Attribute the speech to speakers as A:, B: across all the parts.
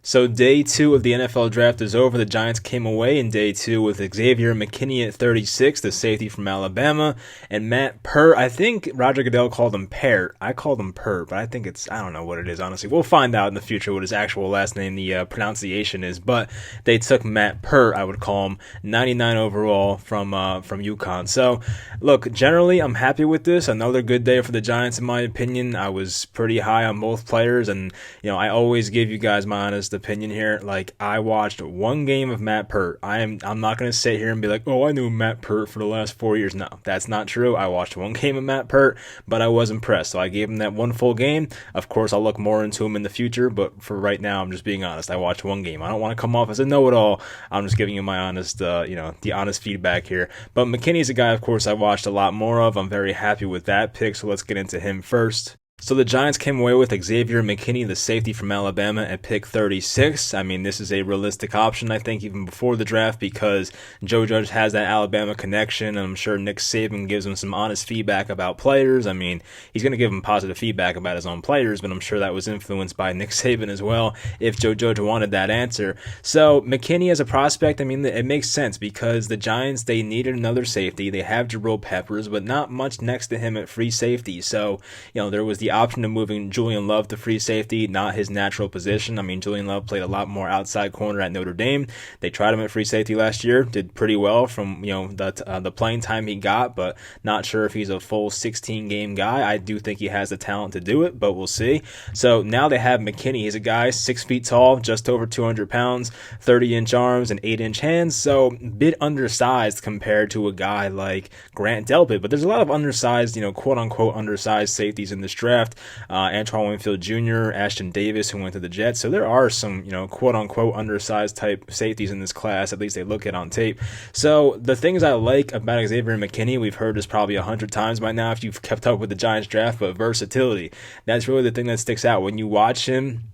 A: So day two of the NFL draft is over. The Giants came away in day two with Xavier McKinney at 36, the safety from Alabama, and Matt Peart. I think Roger Goodell called him Peart. I called him Peart, but I think I don't know what it is, honestly. We'll find out in the future what his actual last name, the pronunciation is, but they took Matt Peart, I would call him, 99 overall from UConn. So, look, generally, I'm happy with this. Another good day for the Giants, in my opinion. I was pretty high on both players, and, I always give you guys my honest opinion here. Like, I watched one game of Matt Peart. I'm not going to sit here and be like, oh, I knew Matt Peart for the last 4 years. No, that's not true. I watched one game of Matt Peart, but I was impressed. So I gave him that one full game. Of course, I'll look more into him in the future, but for right now, I'm just being honest. I watched one game. I don't want to come off as a know-it-all. I'm just giving you my honest, the honest feedback here. But McKinney's a guy, of course, I watched a lot more of. I'm very happy with that pick, so let's get into him first. So the Giants came away with Xavier McKinney, the safety from Alabama, at pick 36. I mean, this is a realistic option, I think, even before the draft, because Joe Judge has that Alabama connection, and I'm sure Nick Saban gives him some honest feedback about players. I mean, he's going to give him positive feedback about his own players, but I'm sure that was influenced by Nick Saban as well, if Joe Judge wanted that answer. So McKinney as a prospect, I mean, it makes sense, because the Giants, they needed another safety. They have Jabril Peppers, but not much next to him at free safety. So, there was the option of moving Julian Love to free safety, not his natural position. I mean, Julian Love played a lot more outside corner at Notre Dame. They tried him at free safety last year, did pretty well from the playing time he got, but not sure if he's a full 16 game guy. I do think he has the talent to do it, but we'll see. So now they have McKinney. He's a guy 6 feet tall, just over 200 pounds, 30-inch arms and 8-inch hands, so a bit undersized compared to a guy like Grant Delpit. But there's a lot of undersized, quote-unquote undersized safeties in this draft. Antoine Winfield Jr., Ashton Davis, who went to the Jets. So there are some, quote-unquote undersized type safeties in this class. At least they look it on tape. So the things I like about Xavier McKinney, we've heard this probably 100 times by now if you've kept up with the Giants draft, but versatility. That's really the thing that sticks out. When you watch him,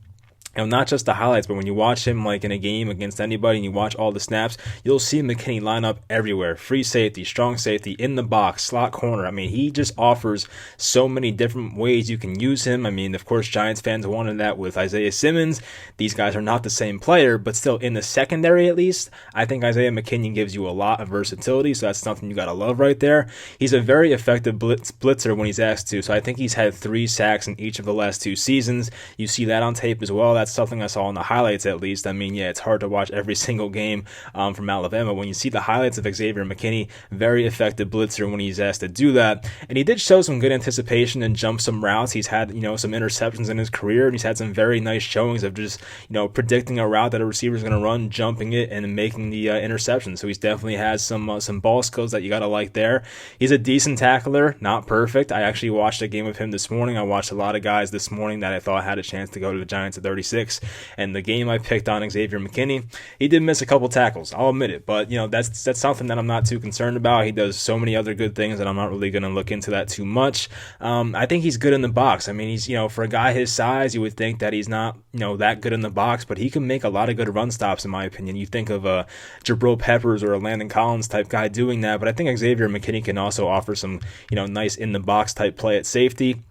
A: not just the highlights, but when you watch him like in a game against anybody and you watch all the snaps, you'll see McKinney line up everywhere. Free safety, strong safety, in the box, slot corner. I mean, he just offers so many different ways you can use him. I mean, of course, Giants fans wanted that with Isaiah Simmons. These guys are not the same player, but still in the secondary at least, I think Isaiah McKinney gives you a lot of versatility, so that's something you got to love right there. He's a very effective blitzer when he's asked to, so I think he's had 3 sacks in each of the last 2 seasons. You see that on tape as well. That's something I saw in the highlights at least. I mean, yeah, it's hard to watch every single game from Alabama. When you see the highlights of Xavier McKinney, very effective blitzer when he's asked to do that. And he did show some good anticipation and jump some routes. He's had, some interceptions in his career, and he's had some very nice showings of just, predicting a route that a receiver is going to run, jumping it, and making the interception. So he's definitely has some ball skills that you got to like there. He's a decent tackler, not perfect. I actually watched a game of him this morning. I watched a lot of guys this morning that I thought had a chance to go to the Giants at 36. And the game I picked on Xavier McKinney, he did miss a couple tackles. I'll admit it, but that's something that I'm not too concerned about. He does so many other good things that I'm not really going to look into that too much. I think he's good in the box. I mean, he's for a guy his size, you would think that he's not that good in the box, but he can make a lot of good run stops in my opinion. You think of a Jabril Peppers or a Landon Collins type guy doing that, but I think Xavier McKinney can also offer some nice in the box type play at safety.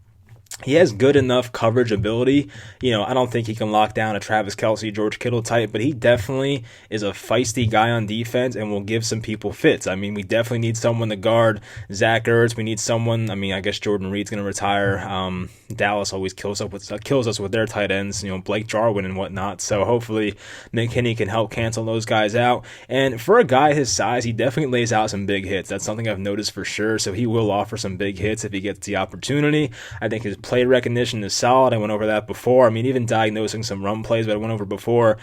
A: He has good enough coverage ability. I don't think he can lock down a Travis Kelce, George Kittle type, but he definitely is a feisty guy on defense and will give some people fits. I mean, we definitely need someone to guard Zach Ertz. We need someone, I guess Jordan Reed's going to retire. Dallas always kills us with their tight ends, Blake Jarwin and whatnot. So hopefully McKinney can help cancel those guys out. And for a guy his size, he definitely lays out some big hits. That's something I've noticed for sure. So he will offer some big hits if he gets the opportunity. I think his play recognition is solid. I went over that before. I mean, even diagnosing some run plays, but I went over before.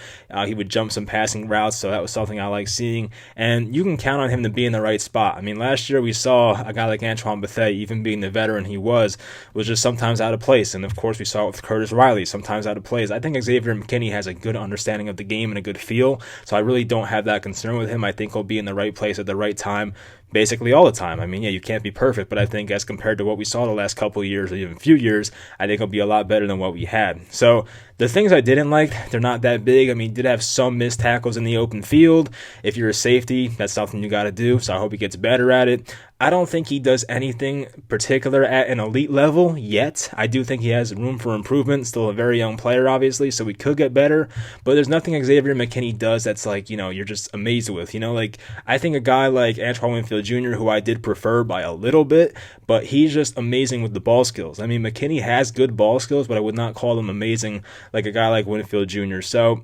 A: He would jump some passing routes, so that was something I like seeing. And you can count on him to be in the right spot. I mean, last year we saw a guy like Antoine Bethea, even being the veteran he was just sometimes out of place. And of course, we saw it with Curtis Riley, sometimes out of place. I think Xavier McKinney has a good understanding of the game and a good feel, so I really don't have that concern with him. I think he'll be in the right place at the right time basically all the time. I mean, yeah, you can't be perfect, but I think as compared to what we saw the last couple of years or even few years, I think it'll be a lot better than what we had. So the things I didn't like, they're not that big. I mean, did have some missed tackles in the open field. If you're a safety, that's something you got to do, so I hope he gets better at it. I don't think he does anything particular at an elite level yet. I do think he has room for improvement. Still a very young player, obviously, so he could get better. But there's nothing Xavier McKinney does that's like, you're just amazed with. Like I think a guy like Antoine Winfield Jr., who I did prefer by a little bit, but he's just amazing with the ball skills. I mean, McKinney has good ball skills, but I would not call him amazing like a guy like Winfield Jr. So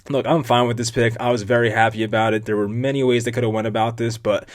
A: look, I'm fine with this pick. I was very happy about it. There were many ways they could have went about this, but,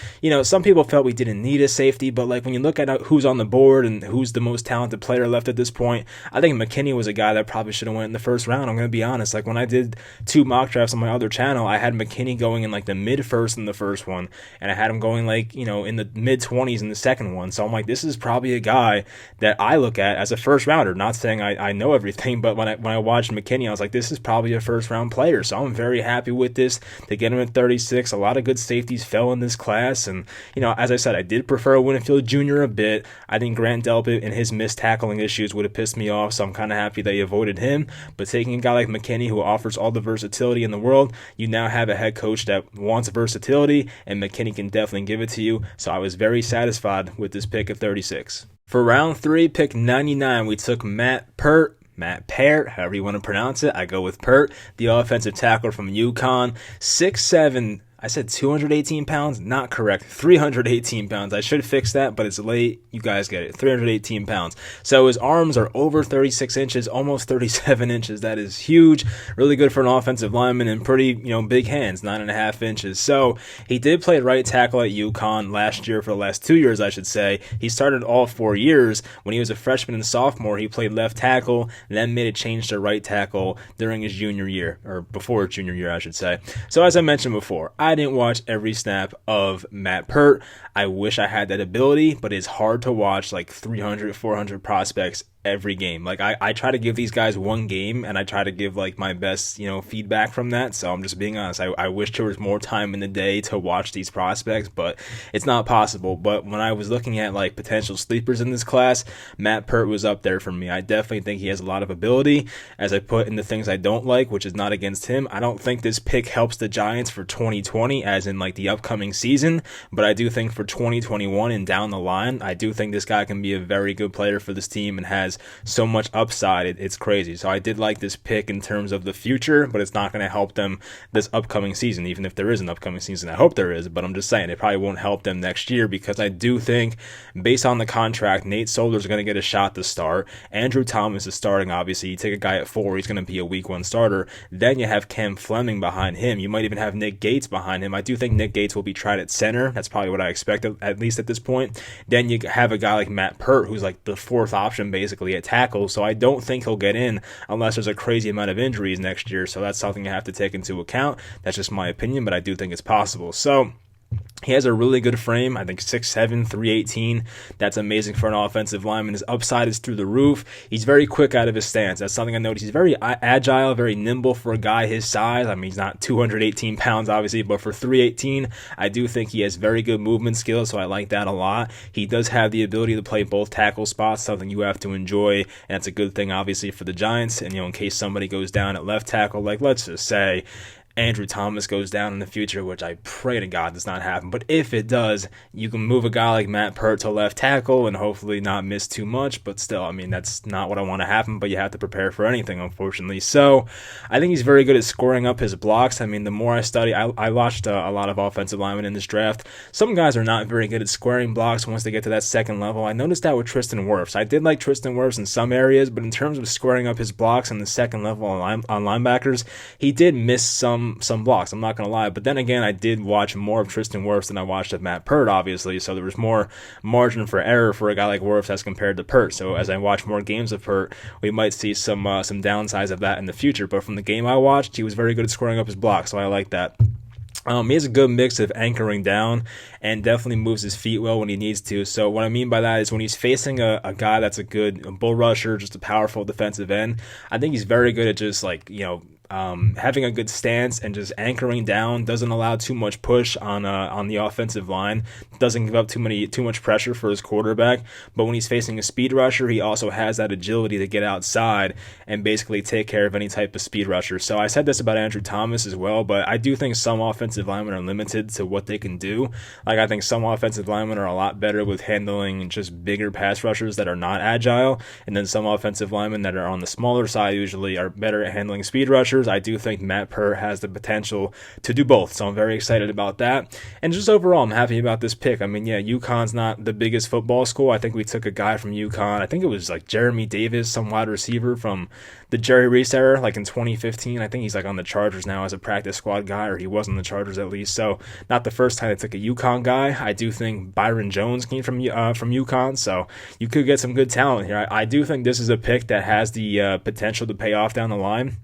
A: some people felt we didn't need a safety, but, like, when you look at who's on the board and who's the most talented player left at this point, I think McKinney was a guy that probably should have went in the first round. I'm going to be honest. Like, when I did 2 mock drafts on my other channel, I had McKinney going in, like, the mid-first in the first one, and I had him going, like, in the mid-20s in the second one. So I'm like, this is probably a guy that I look at as a first-rounder. Not saying I know everything, but when I watched McKinney, I was like, this is probably a first-round player. So I'm very happy with this. To get him at 36, a lot of good safeties fell in this class. And, as I said, I did prefer Winfield Jr. a bit. I think Grant Delpit and his missed tackling issues would have pissed me off, so I'm kind of happy they avoided him. But taking a guy like McKinney, who offers all the versatility in the world, you now have a head coach that wants versatility, and McKinney can definitely give it to you. So I was very satisfied with this pick at 36. For round 3, pick 99, we took Matt Peart, however you want to pronounce it. I go with Peart, the offensive tackle from UConn, 6'7". I said 218 pounds, not correct, 318 pounds. I should fix that, but it's late. You guys get it, 318 pounds. So his arms are over 36 inches, almost 37 inches. That is huge, really good for an offensive lineman, and pretty, big hands, 9.5 inches. So he did play right tackle at UConn last year, for the last 2 years, I should say. He started all 4 years. When he was a freshman and sophomore, he played left tackle, then made a change to right tackle during his junior year, or before his junior year, I should say. So as I mentioned before, I didn't watch every snap of Matt Peart. I wish I had that ability, but it's hard to watch like 300, 400 prospects every game. Like I try to give these guys one game, and I try to give like my best, feedback from that. So I'm just being honest. I wish there was more time in the day to watch these prospects, but it's not possible. But when I was looking at like potential sleepers in this class, Matt Peart was up there for me. I definitely think he has a lot of ability. As I put in the things I don't like, which is not against him, I don't think this pick helps the Giants for 2020, as in like the upcoming season, but I do think for 2021 and down the line, I do think this guy can be a very good player for this team and has so much upside. It's crazy. So I did like this pick in terms of the future, but it's not going to help them this upcoming season, even if there is an upcoming season. I hope there is, but I'm just saying it probably won't help them next year, because I do think, based on the contract, Nate Solder's going to get a shot to start. Andrew Thomas is starting, obviously. You take a guy at 4, he's going to be a week 1 starter. Then you have Cam Fleming behind him. You might even have Nick Gates behind him. I do think Nick Gates will be tried at center. That's probably what I expect, at least at this point. Then you have a guy like Matt Peart, who's like the 4th option basically at tackle, so I don't think he'll get in unless there's a crazy amount of injuries next year, so that's something you have to take into account. That's just my opinion, but I do think it's possible. So he has a really good frame. I think 6'7", 318. That's amazing for an offensive lineman. His upside is through the roof. He's very quick out of his stance. That's something I noticed. He's very agile, very nimble for a guy his size. I mean, he's not 218 pounds, obviously, but for 318, I do think he has very good movement skills, so I like that a lot. He does have the ability to play both tackle spots, something you have to enjoy, and that's a good thing, obviously, for the Giants. And, in case somebody goes down at left tackle, like, let's just say Andrew Thomas goes down in the future, which I pray to God does not happen. But if it does, you can move a guy like Matt Peart to left tackle and hopefully not miss too much. But still, I mean, that's not what I want to happen, but you have to prepare for anything, unfortunately. So I think he's very good at scoring up his blocks. I mean, the more I study, I watched a lot of offensive linemen in this draft. Some guys are not very good at squaring blocks once they get to that second level. I noticed that with Tristan Wirfs. I did like Tristan Wirfs in some areas, but in terms of squaring up his blocks in the second level on linebackers, he did miss some blocks, I'm not going to lie. But then again, I did watch more of Tristan Wirfs than I watched of Matt Peart, obviously, so there was more margin for error for a guy like Wirfs as compared to Peart. So as I watch more games of Peart, we might see some downsides of that in the future. But from the game I watched, he was very good at squaring up his blocks, so I like that. He has a good mix of anchoring down and definitely moves his feet well when he needs to. So what I mean by that is when he's facing a guy that's a bull rusher, just a powerful defensive end, I think he's very good at just having a good stance and just anchoring down, doesn't allow too much push on the offensive line, doesn't give up too much pressure for his quarterback. But when he's facing a speed rusher, he also has that agility to get outside and basically take care of any type of speed rusher. So I said this about Andrew Thomas as well, but I do think some offensive linemen are limited to what they can do. Like, I think some offensive linemen are a lot better with handling just bigger pass rushers that are not agile, and then some offensive linemen that are on the smaller side usually are better at handling speed rushers. I do think Matt Peart has the potential to do both, so I'm very excited about that. And just overall, I'm happy about this pick. I mean, yeah, UConn's not the biggest football school. I think we took a guy from UConn. I think it was like Jeremy Davis, some wide receiver from the Jerry Reese era, like in 2015. I think he's like on the Chargers now as a practice squad guy, or he was on the Chargers at least. So not the first time they took a UConn guy. I do think Byron Jones came from UConn, so you could get some good talent here. I do think this is a pick that has the potential to pay off down the line.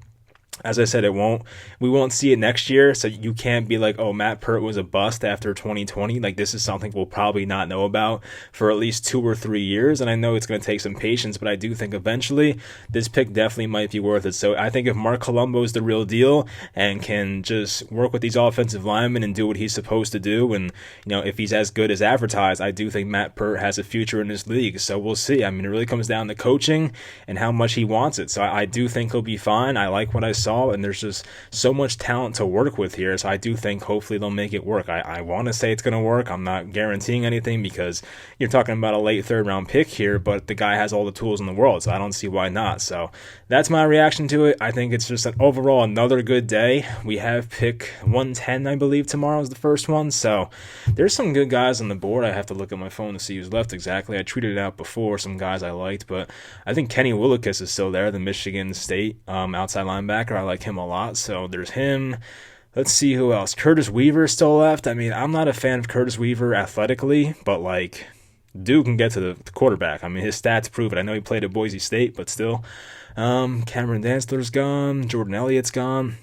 A: As I said, we won't see it next year, so you can't be like, oh, Matt Peart was a bust after 2020. Like, this is something we'll probably not know about for at least 2 or 3 years, and I know it's going to take some patience, but I do think eventually this pick definitely might be worth it. So I think if Mark Colombo is the real deal and can just work with these offensive linemen and do what he's supposed to do, and if he's as good as advertised, I do think Matt Peart has a future in this league. So we'll see. I mean, it really comes down to coaching and how much he wants it. So I do think he'll be fine. I like what I saw, and there's just so much talent to work with here, so I do think hopefully they'll make it work. I want to say it's going to work. I'm not guaranteeing anything because you're talking about a late 3rd round pick here, but the guy has all the tools in the world, so I don't see why not. So that's my reaction to it. I think it's just overall another good day. We have pick 110, I believe tomorrow is the first one, so there's some good guys on the board. I have to look at my phone to see who's left exactly. I tweeted it out before, some guys I liked, but I think Kenny Willekes is still there, the Michigan State outside linebacker. I like him a lot, so there's him. Let's see who else. Curtis Weaver is still left. I mean, I'm not a fan of Curtis Weaver athletically, but like, dude can get to the quarterback. I mean, his stats prove it. I know he played at Boise State, but still. Cameron Dantzler's gone. Jordan Elliott's gone.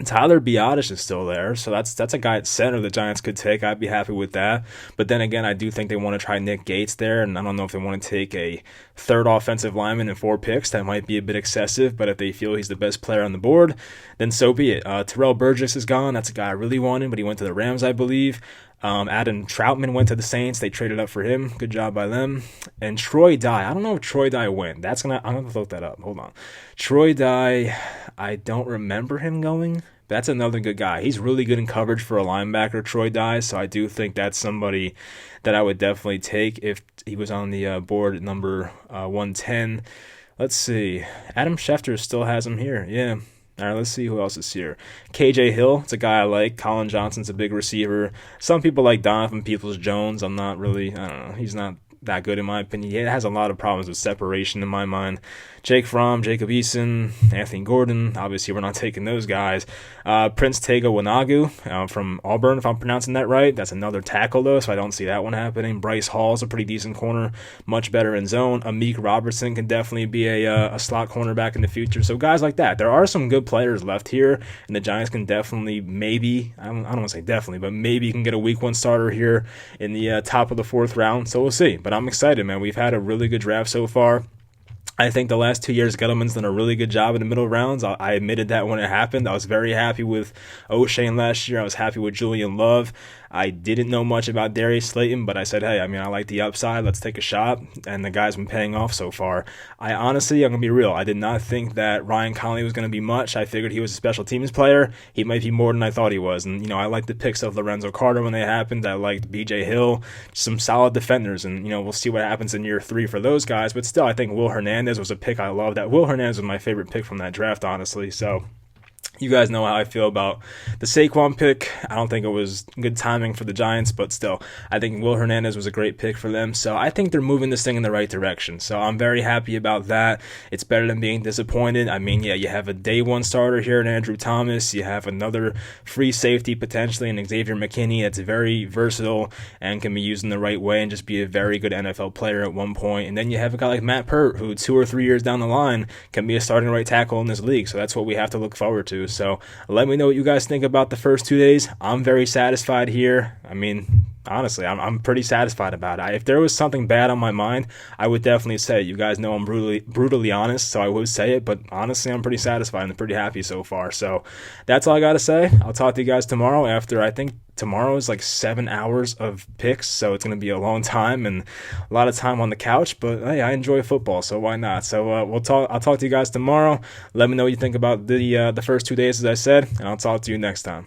A: Tyler Biadasz is still there, so that's a guy at center the Giants could take. I'd be happy with that. But then again, I do think they want to try Nick Gates there, and I don't know if they want to take a 3rd offensive lineman in 4 picks. That might be a bit excessive, but if they feel he's the best player on the board, then so be it. Terrell Burgess is gone. That's a guy I really wanted, but he went to the Rams, I believe. Adam Troutman went to the Saints. They traded up for him. Good job by them. And Troy Dye. I don't know if Troy Dye went. I'm gonna look that up. Hold on. Troy Dye. I don't remember him going. That's another good guy. He's really good in coverage for a linebacker, Troy Dye. So I do think that's somebody that I would definitely take if he was on the board at number 110. Let's see. Adam Schefter still has him here. Yeah. All right, let's see who else is here. KJ Hill, it's a guy I like. Colin Johnson's a big receiver. Some people like Donovan Peoples-Jones. I don't know. He's not that good in my opinion. He has a lot of problems with separation in my mind. Jake Fromm, Jacob Eason, Anthony Gordon. Obviously, we're not taking those guys. Prince Tega Wanagu from Auburn, if I'm pronouncing that right. That's another tackle, though, so I don't see that one happening. Bryce Hall's a pretty decent corner, much better in zone. Amik Robertson can definitely be a slot cornerback in the future. So guys like that. There are some good players left here, and the Giants can definitely I don't want to say definitely, but maybe you can get a week 1 starter here in the top of the 4th round. So we'll see. But I'm excited, man. We've had a really good draft so far. I think the last 2 years, Gettleman's done a really good job in the middle rounds. I admitted that when it happened. I was very happy with O'Shane last year. I was happy with Julian Love. I didn't know much about Darius Slayton, but I said, hey, I like the upside. Let's take a shot. And the guy's been paying off so far. I'm going to be real. I did not think that Ryan Connolly was going to be much. I figured he was a special teams player. He might be more than I thought he was. And, I liked the picks of Lorenzo Carter when they happened. I liked B.J. Hill, some solid defenders. And, we'll see what happens in year 3 for those guys. But still, I think Will Hernandez was a pick I loved. Will Hernandez was my favorite pick from that draft, honestly. So you guys know how I feel about the Saquon pick. I don't think it was good timing for the Giants, but still, I think Will Hernandez was a great pick for them. So I think they're moving this thing in the right direction. So I'm very happy about that. It's better than being disappointed. You have a day 1 starter here in Andrew Thomas. You have another free safety potentially in Xavier McKinney that's very versatile and can be used in the right way and just be a very good NFL player at one point. And then you have a guy like Matt Peart, who 2 or 3 years down the line can be a starting right tackle in this league. So that's what we have to look forward to. So let me know what you guys think about the first 2 days. I'm very satisfied here. Honestly, I'm pretty satisfied about it. If there was something bad on my mind, I would definitely say it. You guys know I'm brutally honest, so I would say it. But honestly, I'm pretty satisfied and pretty happy so far. So that's all I gotta say. I'll talk to you guys tomorrow. After I think tomorrow is like 7 hours of picks, so it's gonna be a long time and a lot of time on the couch. But hey, I enjoy football, so why not? So we'll talk. I'll talk to you guys tomorrow. Let me know what you think about the first 2 days, as I said, and I'll talk to you next time.